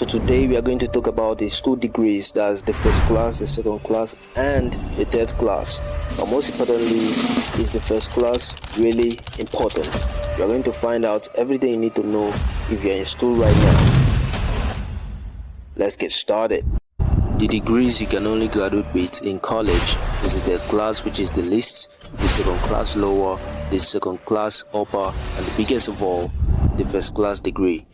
So today we are going to talk about the school degrees, that's the first class, the second class, and the third class. But most importantly, is the first class really important? You are going to find out everything you need to know if you're in school right now. Let's get started. The degrees you can only graduate with in college is the third class, which is the least, the second class lower, the second class upper, and the biggest of all, the first class degree.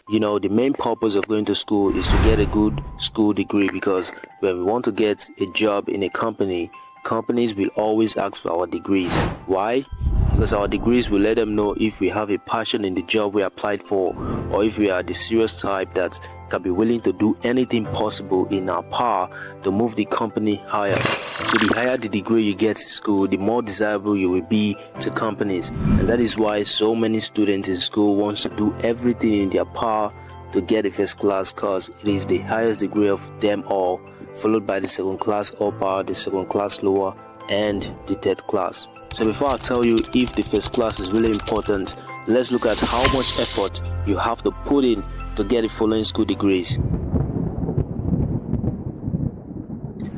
You know, the main purpose of going to school is to get a good school degree, because when we want to get a job in a company, companies will always ask for our degrees. Why? Because our degrees will let them know if we have a passion in the job we applied for, or if we are the serious type that can be willing to do anything possible in our power to move the company higher. So the higher the degree you get in school, the more desirable you will be to companies. And that is why so many students in school want to do everything in their power to get a first class, because it is the highest degree of them all, followed by the second class upper, the second class lower, and the third class. So before I tell you if the first class is really important, let's look at how much effort you have to put in to get the following school degrees.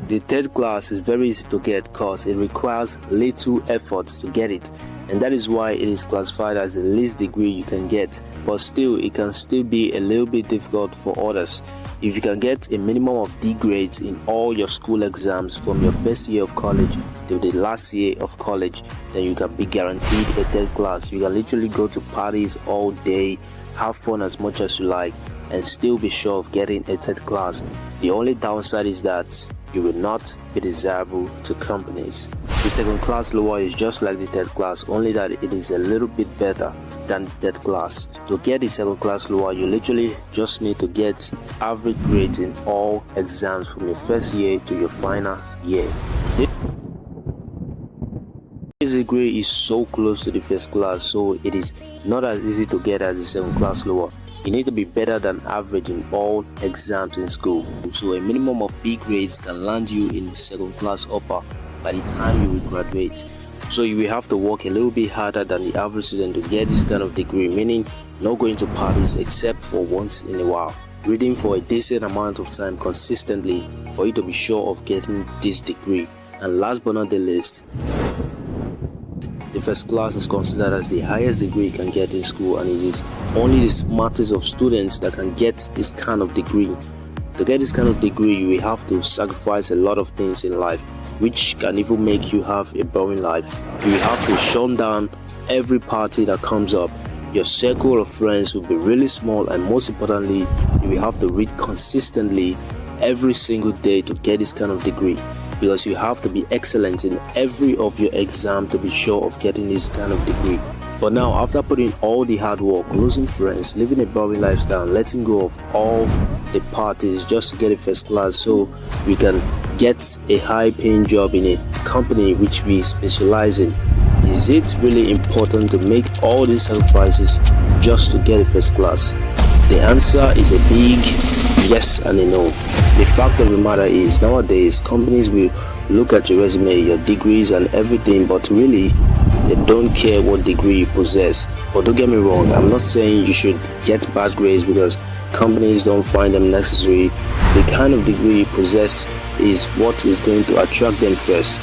The third class is very easy to get because it requires little effort to get it, and that is why it is classified as the least degree you can get. But still, it can still be a little bit difficult for others. If you can get a minimum of D grades in all your school exams from your first year of college till the last year of college, then you can be guaranteed a third class. You can literally go to parties all day, have fun as much as you like, and still be sure of getting a third class. The only downside is that you will not be desirable to companies. The second class lower is just like the third class, only that it is a little bit better than the third class. To get the second class lower, you literally just need to get average grades in all exams from your first year to your final year. This degree is so close to the first class, so it is not as easy to get as the second class lower. You need to be better than average in all exams in school. So a minimum of B grades can land you in the second class upper by the time you will graduate. So you will have to work a little bit harder than the average student to get this kind of degree, meaning not going to parties except for once in a while. Reading for a decent amount of time consistently for you to be sure of getting this degree. And last but not the least, the first class is considered as the highest degree you can get in school, and it is only the smartest of students that can get this kind of degree. To get this kind of degree, you will have to sacrifice a lot of things in life, which can even make you have a boring life. You will have to shun down every party that comes up. Your circle of friends will be really small, and most importantly, you will have to read consistently every single day to get this kind of degree, because you have to be excellent in every of your exam to be sure of getting this kind of degree. But now, after putting all the hard work, losing friends, living a boring lifestyle, letting go of all the parties just to get a first class so we can get a high paying job in a company which we specialize in, is it really important to make all these sacrifices just to get a first class? The answer is a big yes and a no. The fact of the matter is, nowadays companies will look at your resume, your degrees and everything, but really they don't care what degree you possess. But don't get me wrong, I'm not saying you should get bad grades because companies don't find them necessary. The kind of degree you possess is what is going to attract them first.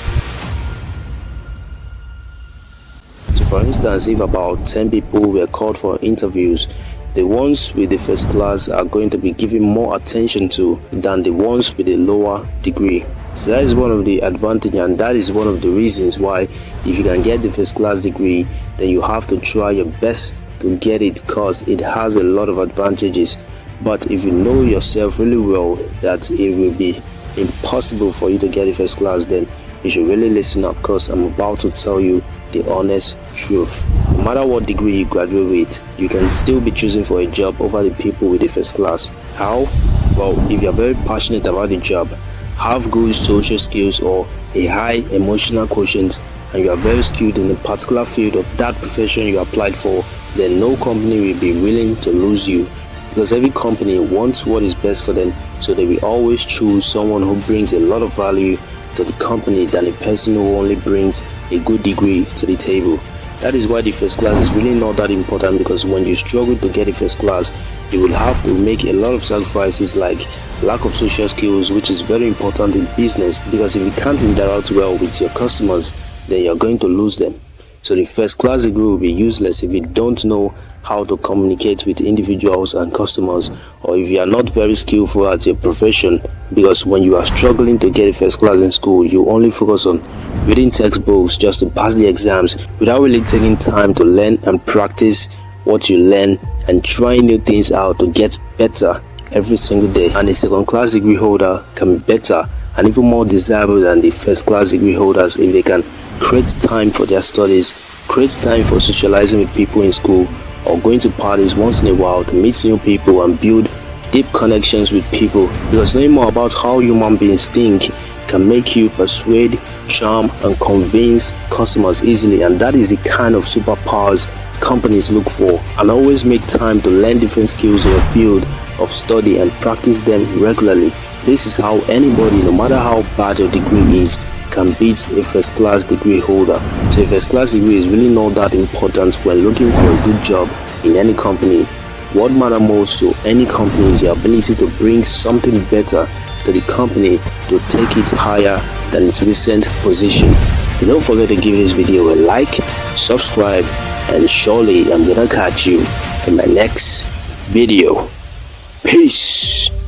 So for instance, if about 10 people were called for interviews, the ones with the first class are going to be given more attention to than the ones with a lower degree. So that is one of the advantages, and that is one of the reasons why if you can get the first class degree, then you have to try your best to get it, because it has a lot of advantages. But if you know yourself really well that it will be impossible for you to get the first class, then you should really listen up, because I'm about to tell you the honest truth. No matter what degree you graduate with, you can still be choosing for a job over the people with the first class. How? Well, if you're very passionate about the job, have good social skills or a high emotional quotient, and you are very skilled in a particular field of that profession you applied for, then no company will be willing to lose you, because every company wants what is best for them, so they will always choose someone who brings a lot of value to the company than a person who only brings a good degree to the table. That is why the first class is really not that important, because when you struggle to get a first class, You will have to make a lot of sacrifices like lack of social skills, which is very important in business, because if you can't interact well with your customers, then you're going to lose them. So the first class degree will be useless if you don't know how to communicate with individuals and customers, or if you are not very skillful at your profession, because when you are struggling to get a first class in school, you only focus on reading textbooks just to pass the exams without really taking time to learn and practice what you learn and trying new things out to get better every single day. And a second class degree holder can be better and even more desirable than the first class degree holders if they can create time for their studies, create time for socializing with people in school, or going to parties once in a while to meet new people and build deep connections with people. Because knowing more about how human beings think can make you persuade, charm, and convince customers easily, and that is the kind of superpowers companies look for. And always make time to learn different skills in your field of study and practice them regularly. This is how anybody, no matter how bad your degree is, can beat a first class degree holder. So a first class degree is really not that important when looking for a good job in any company. What matters most to any company is the ability to bring something better to the company to take it higher than its recent position. Don't forget to give this video a like, subscribe, and surely I'm gonna catch you in my next video. Peace.